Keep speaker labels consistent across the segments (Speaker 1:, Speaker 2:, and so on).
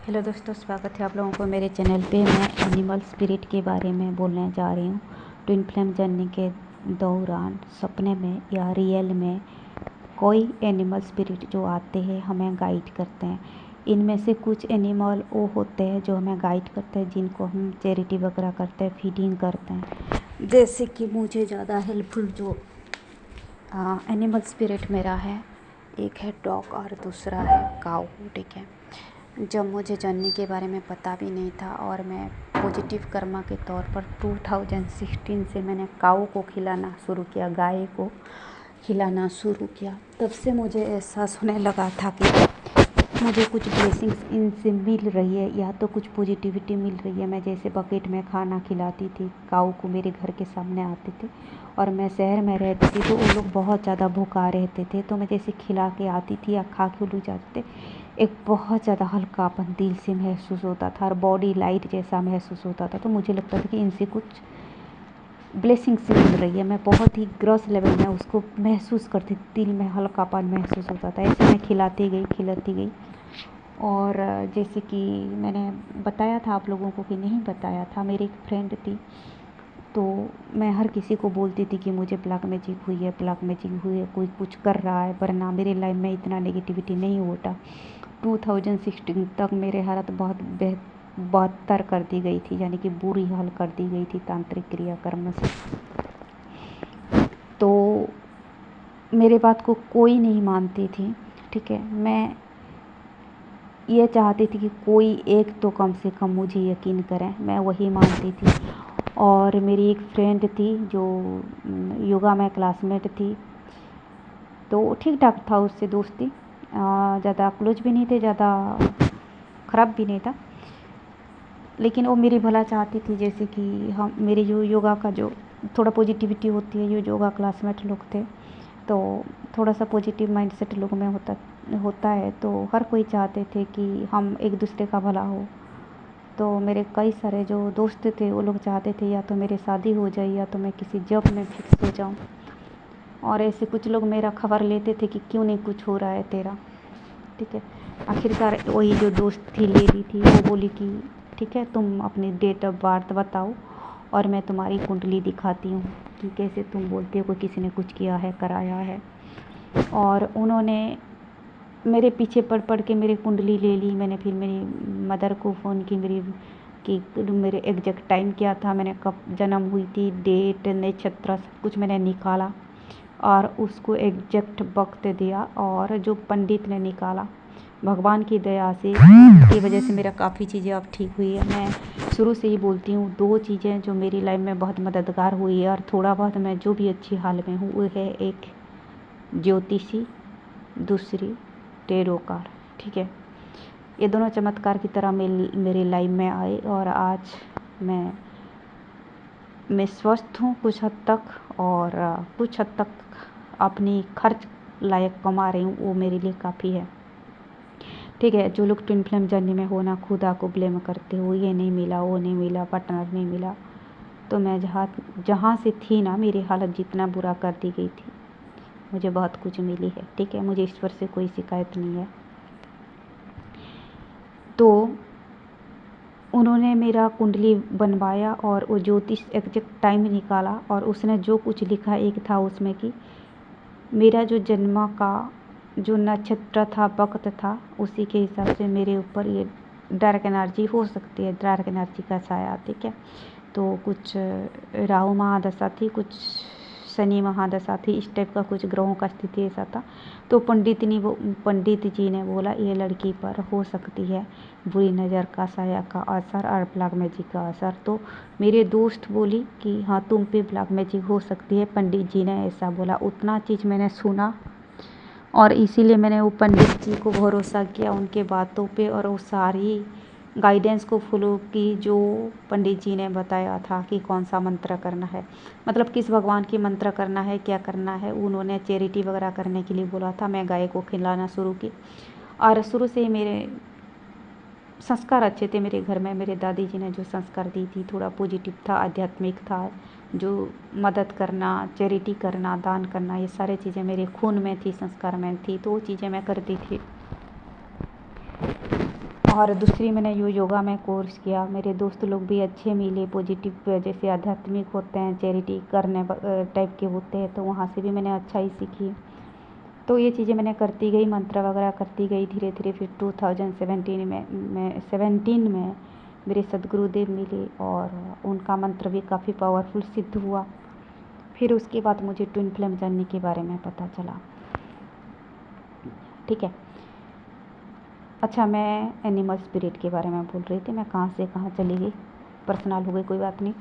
Speaker 1: Hello दोस्तों, स्वागत है आप लोगों को मेरे चैनल पे। मैं एनिमल स्पिरिट के बारे में बोलने जा रही हूँ। ट्विन फ्लेम जर्नी के दौरान सपने में या रियल में कोई एनिमल स्पिरिट जो आते हैं हमें गाइड करते हैं। इनमें से कुछ एनिमल वो होते हैं जो हमें गाइड करते हैं, जिनको हम चैरिटी वगैरह करते हैं, फीडिंग करते हैं। जैसे कि मुझे ज़्यादा हेल्पफुल जो एनिमल स्पिरिट मेरा है, एक है डॉग और दूसरा है काऊ। ठीक है, जब मुझे जर्नी के बारे में पता भी नहीं था और मैं पॉजिटिव कर्मा के तौर पर 2016 से मैंने काऊ को खिलाना शुरू किया, गाय को खिलाना शुरू किया। तब से मुझे एहसास होने लगा था कि मुझे कुछ ब्लेसिंग्स इनसे मिल रही है या तो कुछ पॉजिटिविटी मिल रही है। मैं जैसे बकेट में खाना खिलाती थी काऊ को, मेरे घर के सामने आते थे और मैं शहर में रहती थी तो वो लोग बहुत ज़्यादा भूखा रहते थे, तो मैं जैसे खिला के आती थी या खा के उड़ जाते थे, एक बहुत ज़्यादा हल्कापन दिल से महसूस होता था और बॉडी लाइट जैसा महसूस होता था। तो मुझे लगता था कि इनसे कुछ ब्लेसिंग्स मिल रही है। मैं बहुत ही ग्रॉस लेवल में उसको महसूस करती थी, दिल में हल्कापन महसूस होता था। ऐसे मैं खिलाती गई। और जैसे कि मैंने बताया था आप लोगों को कि नहीं बताया था, मेरी एक फ्रेंड थी, तो मैं हर किसी को बोलती थी कि मुझे ब्लैक मैजिक हुई है, कोई कुछ कर रहा है, वरना मेरे लाइफ में इतना नेगेटिविटी नहीं होता। 2016 तक मेरे हालत बहुत बदतर कर दी गई थी, यानी कि बुरी हाल कर दी गई थी तांत्रिक क्रियाकर्म से। तो मेरे बात को कोई नहीं मानती थी। ठीक है, मैं ये चाहती थी कि कोई एक तो कम से कम मुझे यकीन करें, मैं वही मानती थी। और मेरी एक फ्रेंड थी जो योगा में क्लासमेट थी, तो ठीक ठाक था उससे दोस्ती, ज़्यादा क्लोज भी नहीं थे, ज़्यादा ख़राब भी नहीं था, लेकिन वो मेरी भला चाहती थी। जैसे कि हम मेरे जो योगा का जो थोड़ा पॉजिटिविटी होती है, जो योगा क्लासमेट लोग थे, तो थोड़ा सा पॉजिटिव माइंडसेट लोगों में होता है, तो हर कोई चाहते थे कि हम एक दूसरे का भला हो। तो मेरे कई सारे जो दोस्त थे वो लोग चाहते थे या तो मेरी शादी हो जाए या तो मैं किसी जॉब में फिक्स हो जाऊं। और ऐसे कुछ लोग मेरा खबर लेते थे कि क्यों नहीं कुछ हो रहा है तेरा। ठीक है, आखिरकार वही जो दोस्त थी, लेडी थी, वो बोली कि ठीक है, तुम अपनी डेट ऑफ बर्थ बताओ और मैं तुम्हारी कुंडली दिखाती हूँ कि कैसे तुम बोलते हो कि किसी ने कुछ किया है, कराया है। और उन्होंने मेरे पीछे पड़ के मेरी कुंडली ले ली। मैंने फिर मेरी मदर को फ़ोन की, कि मेरे एग्जैक्ट टाइम क्या था, मैंने कब जन्म हुई थी, डेट, नक्षत्र, सब कुछ मैंने निकाला और उसको एग्जैक्ट वक्त दिया। और जो पंडित ने निकाला, भगवान की दया से, की वजह से मेरा काफ़ी चीज़ें अब ठीक हुई है। मैं शुरू से ही बोलती हूँ, 2 चीज़ें जो मेरी लाइफ में बहुत मददगार हुई है और थोड़ा बहुत मैं जो भी अच्छी हाल में हूँ, वो है एक ज्योतिषी, दूसरी टेरो कार्ड। ठीक है, ये दोनों चमत्कार की तरह मेरी लाइफ में आए और आज मैं स्वस्थ हूँ कुछ हद तक, और कुछ हद तक अपनी खर्च लायक कमा रही हूँ, वो मेरे लिए काफ़ी है। ठीक है, जो लोग ट्विन फ्लेम जर्नी में हो ना, खुदा को ब्लेम करते हो, ये नहीं मिला, वो नहीं मिला, पार्टनर नहीं मिला, तो मैं जहाँ से थी ना, मेरी हालत जितना बुरा कर दी गई थी, मुझे बहुत कुछ मिली है। ठीक है, मुझे ईश्वर से कोई शिकायत नहीं है। तो उन्होंने मेरा कुंडली बनवाया और वो ज्योतिष एग्जैक्ट टाइम निकाला और उसने जो कुछ लिखा, एक था उसमें कि मेरा जो जन्म का जो नक्षत्र था, वक्त था, उसी के हिसाब से मेरे ऊपर ये डार्क एनर्जी हो सकती है, डार्क एनर्जी का साया। ठीक है, तो कुछ राहु महादशा थी, कुछ शनि महादशा थी, इस टाइप का कुछ ग्रहों का स्थिति ऐसा था। तो पंडित जी ने बोला ये लड़की पर हो सकती है बुरी नज़र का, साया का असर और ब्लैक मैजिक का असर। तो मेरे दोस्त बोली कि हाँ, तुम पे ब्लैक मैजिक हो सकती है, पंडित जी ने ऐसा बोला। उतना चीज़ मैंने सुना और इसीलिए मैंने वो पंडित जी को भरोसा किया, उनके बातों पे, और वो सारी गाइडेंस को फॉलो की जो पंडित जी ने बताया था कि कौन सा मंत्र करना है, मतलब किस भगवान की मंत्र करना है, क्या करना है। उन्होंने चैरिटी वगैरह करने के लिए बोला था। मैं गाय को खिलाना शुरू की और शुरू से ही मेरे संस्कार अच्छे थे। मेरे घर में मेरे दादी जी ने जो संस्कार दी थी, थोड़ा पॉजिटिव था, आध्यात्मिक था, जो मदद करना, चैरिटी करना, दान करना, ये सारी चीज़ें मेरे खून में थी, संस्कार में थी, तो वो चीज़ें मैं करती थी। और दूसरी मैंने योगा में कोर्स किया। मेरे दोस्त लोग भी अच्छे मिले, पॉजिटिव, जैसे आध्यात्मिक होते हैं, चैरिटी करने टाइप के होते हैं, तो वहाँ से भी मैंने अच्छा ही सीखी। तो ये चीज़ें मैंने करती गई, मंत्र वगैरह करती गई धीरे धीरे। फिर 2017 में मेरे सदगुरुदेव मिले और उनका मंत्र भी काफ़ी पावरफुल सिद्ध हुआ। फिर उसके बाद मुझे ट्विन फ्लेम जर्नी के बारे में पता चला। ठीक है। अच्छा, मैं एनिमल स्पिरिट के बारे में बोल रही थी। मैं कहाँ से कहाँ चली गई, पर्सनल हो गई, कोई बात नहीं।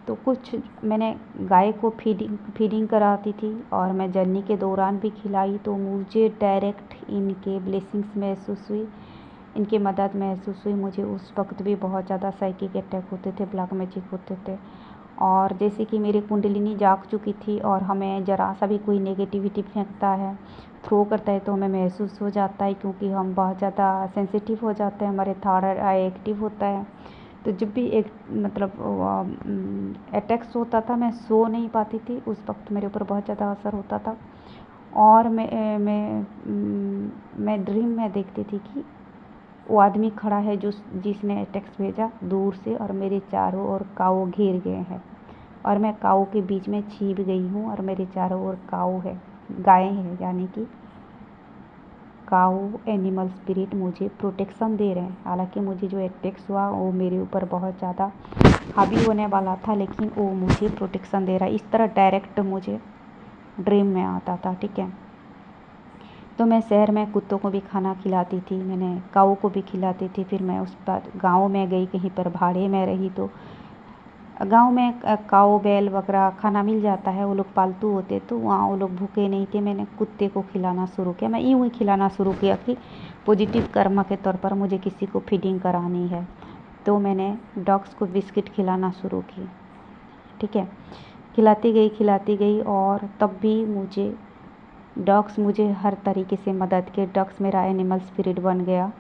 Speaker 1: तो कुछ मैंने गाय को फीडिंग कराती थी और मैं जर्नी के दौरान भी खिलाई, तो मुझे डायरेक्ट इनके ब्लेसिंग्स महसूस हुई, इनकी मदद महसूस हुई। मुझे उस वक्त भी बहुत ज़्यादा साइकिक अटैक होते थे, ब्लैक मैजिक होते थे, और जैसे कि मेरी कुंडलिनी जाग चुकी थी और हमें ज़रा सा भी कोई नेगेटिविटी फेंकता है, थ्रो करता है, तो हमें महसूस हो जाता है, क्योंकि हम बहुत ज़्यादा सेंसिटिव हो जाते हैं, हमारे थर्ड आई एक्टिव होता है। तो जब भी एक अटैक्स होता था, मैं सो नहीं पाती थी, उस वक्त मेरे ऊपर बहुत ज़्यादा असर होता था। और मैं ड्रीम में देखती थी कि वो आदमी खड़ा है जिसने टेक्स्ट भेजा दूर से, और मेरे चारों ओर काऊ घेर गए हैं, और मैं काऊ के बीच में छिप गई हूँ, और मेरे चारों ओर काऊ है, गाय है, यानी कि काऊ एनिमल स्पिरिट मुझे प्रोटेक्शन दे रहे हैं। हालांकि मुझे जो अटैक्स हुआ वो मेरे ऊपर बहुत ज़्यादा हावी होने वाला था, लेकिन वो मुझे प्रोटेक्शन दे रहा है। इस तरह डायरेक्ट मुझे ड्रीम में आता था। ठीक है। तो मैं शहर में कुत्तों को भी खाना खिलाती थी, मैंने काऊ को भी खिलाती थी। फिर मैं उस पर गाँव में गई, कहीं पर भाड़े में रही, तो गांव में काऊ बैल वगैरह खाना मिल जाता है, वो लोग पालतू होते, तो वहाँ वो लोग भूखे नहीं थे। मैंने कुत्ते को खिलाना शुरू किया। मैं यूँ ही खिलाना शुरू किया कि पॉजिटिव कर्म के तौर पर मुझे किसी को फीडिंग करानी है, तो मैंने डॉग्स को बिस्किट खिलाना शुरू की। ठीक है। खिलाती गई और तब भी डॉग्स मुझे हर तरीके से मदद किए। डॉग्स मेरा एनिमल स्पिरिट बन गया।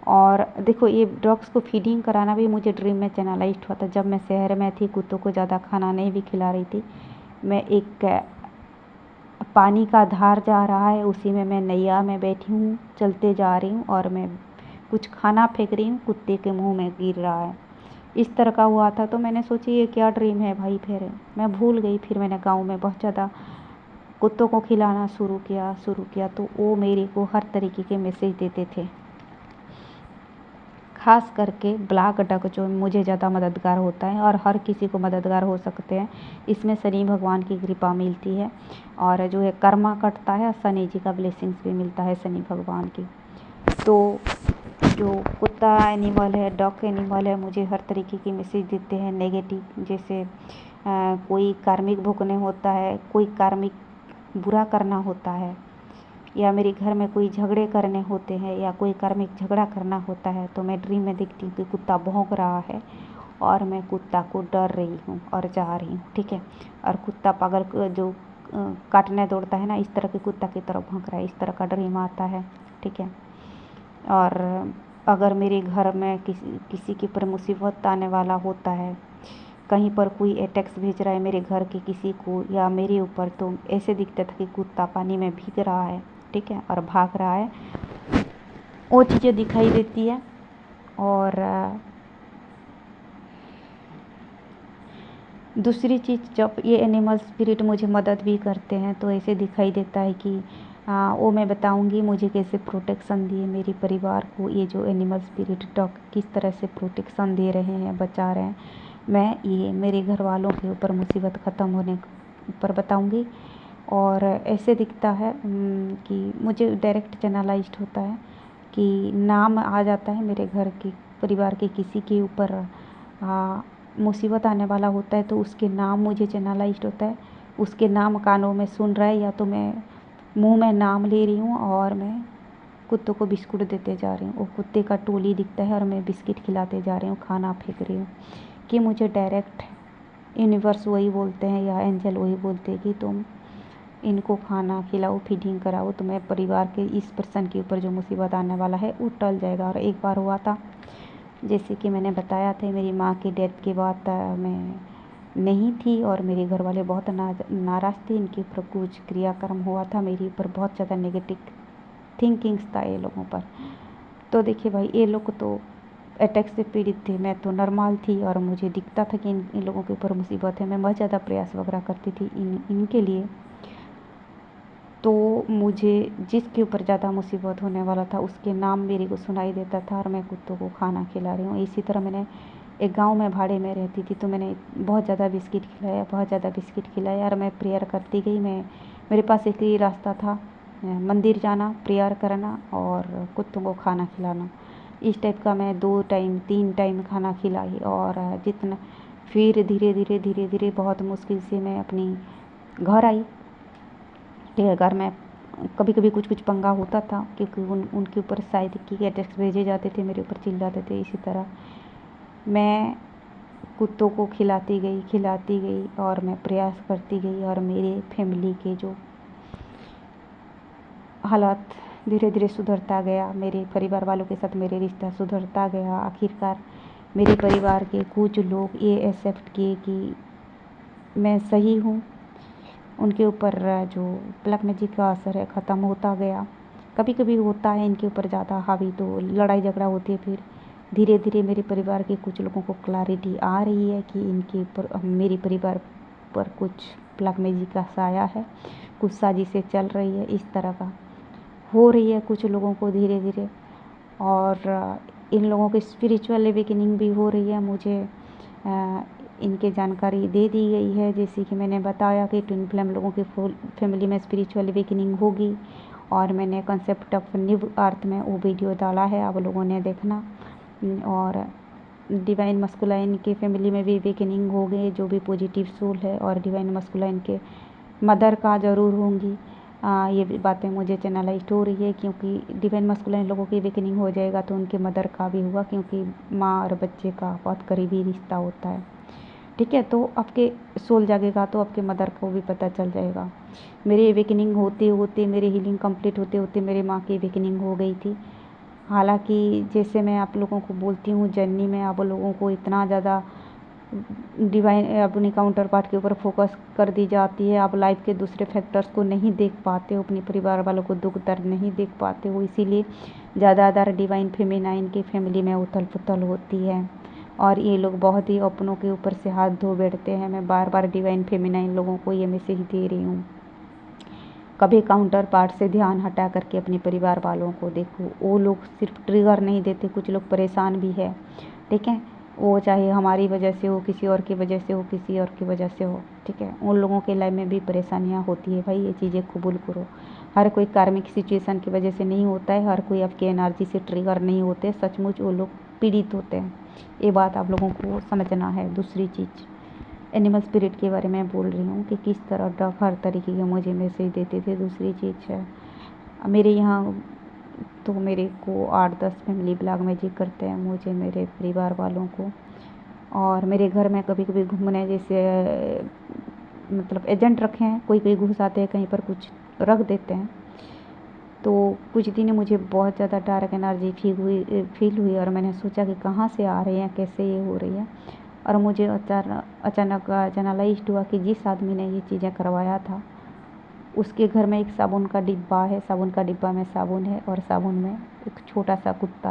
Speaker 1: और देखो, ये डॉग्स को फीडिंग कराना भी मुझे ड्रीम में चैनलाइज्ड हुआ था। जब मैं शहर में थी, कुत्तों को ज़्यादा खाना नहीं भी खिला रही थी, मैं एक पानी का धार जा रहा है, उसी में मैं नैया में बैठी हूँ, चलते जा रही हूँ, और मैं कुछ खाना फेंक रही हूँ, कुत्ते के मुंह में गिर रहा है। इस तरह का हुआ था। तो मैंने सोची ये क्या ड्रीम है भाई, फिर मैं भूल गई। फिर मैंने गाँव में बहुत ज़्यादा कुत्तों को खिलाना शुरू किया, तो वो मेरे को हर तरीके के मैसेज देते थे, खास करके ब्लैक डक जो मुझे ज़्यादा मददगार होता है, और हर किसी को मददगार हो सकते हैं। इसमें शनि भगवान की कृपा मिलती है, और जो है कर्मा कटता है, शनि जी का ब्लेसिंग्स भी मिलता है, शनि भगवान की। तो जो कुत्ता एनिमल है, डॉग एनिमल है, मुझे हर तरीके की मैसेज देते हैं नेगेटिव, जैसे कोई कार्मिक भुगतने होता है, कोई कार्मिक बुरा करना होता है, या मेरे घर में कोई झगड़े करने होते हैं, या कोई कार्मिक झगड़ा करना होता है, तो मैं ड्रीम में देखती हूँ कि कुत्ता भौंक रहा है, और मैं कुत्ता को डर रही हूँ और जा रही हूँ। ठीक है। और कुत्ता पागल जो काटने दौड़ता है ना, इस तरह के कुत्ता की तरफ भौंक रहा है, इस तरह का ड्रीम आता है। ठीक है। और अगर मेरे घर में किसी के ऊपर मुसीबत आने वाला होता है, कहीं पर कोई अटैक्स भेज रहा है मेरे घर के किसी को या मेरे ऊपर, तो ऐसे दिखता था कि कुत्ता पानी में भीग रहा है, ठीक है, और भाग रहा है, वो चीज़ें दिखाई देती है। और दूसरी चीज़, जब ये एनिमल स्पिरिट मुझे मदद भी करते हैं, तो ऐसे दिखाई देता है कि वो मैं बताऊंगी मुझे कैसे प्रोटेक्शन दिए मेरे परिवार को ये जो एनिमल स्पिरिट डॉग किस तरह से प्रोटेक्शन दे रहे हैं, बचा रहे हैं। मैं ये मेरे घर वालों के ऊपर मुसीबत ख़त्म होने पर बताऊंगी। और ऐसे दिखता है कि मुझे डायरेक्ट चैनलाइज्ड होता है कि नाम आ जाता है मेरे घर के परिवार के किसी के ऊपर मुसीबत आने वाला होता है, तो उसके नाम मुझे चैनलाइज्ड होता है, उसके नाम कानों में सुन रहा है, या तो मैं मुंह में नाम ले रही हूँ और मैं कुत्तों को बिस्कुट देते जा रही हूँ, वो कुत्ते का टोली दिखता है और मैं बिस्किट खिलाते जा रही हूँ, खाना फेंक रही हूँ, कि मुझे डायरेक्ट यूनिवर्स वही बोलते हैं या एंजल वही बोलते हैं कि तुम इनको खाना खिलाओ, फीडिंग कराओ, तुम्हें परिवार के इस पर्सन के ऊपर जो मुसीबत आने वाला है वो टल जाएगा। और एक बार हुआ था, जैसे कि मैंने बताया था, मेरी माँ की डेथ के बाद मैं नहीं थी और मेरे घर वाले बहुत नाराज़ थे, इनके ऊपर कुछ क्रियाक्रम हुआ था, मेरे ऊपर बहुत ज़्यादा नेगेटिव थिंकिंग्स था ये लोगों पर। तो देखिए भाई, ये लोग तो अटैक से पीड़ित थे, मैं तो नॉर्मल थी और मुझे दिखता था कि इन लोगों के ऊपर मुसीबत है। मैं बहुत ज़्यादा प्रयास वगैरह करती थी इनके लिए। तो मुझे जिसके ऊपर ज़्यादा मुसीबत होने वाला था उसके नाम मेरे को सुनाई देता था और मैं कुत्तों को खाना खिला रही हूँ। इसी तरह मैंने एक गांव में भाड़े में रहती थी, तो मैंने बहुत ज़्यादा बिस्किट खिलाया, बहुत ज़्यादा बिस्किट खिलाया और मैं प्रेयर करती गई। मेरे पास एक ही रास्ता था, मंदिर जाना, प्रेयर करना और कुत्तों को खाना खिलाना। इस टाइप का मैं 2 टाइम 3 टाइम खाना खिलाई और जितना फिर धीरे धीरे बहुत मुश्किल से मैं अपनी घर आई। ठीक है, घर में कभी कभी कुछ कुछ पंगा होता था क्योंकि उनके ऊपर शायद कि अटैक्स भेजे जाते थे, मेरे ऊपर चिल्लाते थे। इसी तरह मैं कुत्तों को खिलाती गई और मैं प्रयास करती गई और मेरे फैमिली के जो हालात धीरे धीरे सुधरता गया। मेरे परिवार वालों के साथ मेरे रिश्ता सुधरता गया। आखिरकार मेरे परिवार के कुछ लोग ये एक्सेप्ट किए कि मैं सही हूँ। उनके ऊपर जो ब्लैक मैजिक का असर है ख़त्म होता गया। कभी कभी होता है इनके ऊपर ज़्यादा हावी तो लड़ाई झगड़ा होती है। फिर धीरे धीरे मेरे परिवार के कुछ लोगों को क्लैरिटी आ रही है कि इनके ऊपर मेरे परिवार पर कुछ ब्लैक मैजिक का साया है, कुछ साजिशें चल रही है, इस तरह का हो रही है कुछ लोगों को धीरे धीरे। और इन लोगों की स्पिरिचुअल अवेकनिंग भी हो रही है। मुझे इनके जानकारी दे दी गई है, जैसे कि मैंने बताया कि ट्विन फ्लेम लोगों की फैमिली में स्पिरिचुअल अवेकनिंग होगी और मैंने कॉन्सेप्ट ऑफ न्यू अर्थ में वो वीडियो डाला है, आप लोगों ने देखना। और डिवाइन मस्कुलाइन के फैमिली में भी अवेकनिंग हो गई, जो भी पॉजिटिव सोल है, और डिवाइन मस्कुलाइन के मदर का ज़रूर होंगी। ये बातें मुझे चैनलाइज्ड हो रही है क्योंकि डिवाइन मस्कुलाइन लोगों की अवेकनिंग हो जाएगा तो उनके मदर का भी हुआ, क्योंकि माँ और बच्चे का बहुत करीबी रिश्ता होता है। ठीक है, तो आपके सोल जागेगा तो आपके मदर को भी पता चल जाएगा। मेरी अवेकनिंग होते होते, मेरी हीलिंग कंप्लीट होते होते मेरे माँ की अवेकनिंग हो गई थी। हालांकि जैसे मैं आप लोगों को बोलती हूँ, जर्नी में आप लोगों को इतना ज़्यादा डिवाइन अपनी काउंटर पार्ट के ऊपर फोकस कर दी जाती है, आप लाइफ के दूसरे फैक्टर्स को नहीं देख पाते हो, अपने परिवार वालों को दुख दर्द नहीं देख पाते हो, इसीलिए ज़्यादातर डिवाइन फेमिनाइन की फैमिली में उथल पुथल होती है और ये लोग बहुत ही अपनों के ऊपर से हाथ धो बैठते हैं। मैं बार बार डिवाइन फेमिनाइन लोगों को ये मैसेज दे रही हूँ, कभी काउंटर पार्ट से ध्यान हटा करके अपने परिवार वालों को देखो। वो लोग सिर्फ ट्रिगर नहीं देते, कुछ लोग परेशान भी है। ठीक है, वो चाहे हमारी वजह से हो, किसी और की वजह से हो, किसी और की वजह से हो। ठीक है, उन लोगों के लाइफ में भी परेशानियाँ होती है भाई, ये चीज़ें कबूल करो। हर कोई कार्मिक सिचुएशन की वजह से नहीं होता है, हर कोई आपकी एनर्जी से ट्रिगर नहीं होते, सचमुच वो लोग पीड़ित होते हैं। ये बात आप लोगों को समझना है। दूसरी चीज़, एनिमल स्पिरिट के बारे में बोल रही हूँ कि किस तरह डॉग हर तरीके के मुझे मैसेज देते थे। दूसरी चीज़ है, मेरे यहाँ तो मेरे को 8-10 फैमिली ब्लैक मैजिक करते हैं, मुझे, मेरे परिवार वालों को। और मेरे घर में कभी कभी घूमने जैसे मतलब एजेंट रखे हैं, कोई कोई घुस आते हैं, कहीं पर कुछ रख देते हैं। तो कुछ दिन मुझे बहुत ज़्यादा डार्क एनर्जी फील हुई और मैंने सोचा कि कहाँ से आ रही है, कैसे ये हो रही है। और मुझे अचानक जर्नलाइज्ड हुआ कि जिस आदमी ने ये चीज़ें करवाया था उसके घर में एक साबुन का डिब्बा है, साबुन का डिब्बा में साबुन है और साबुन में एक छोटा सा कुत्ता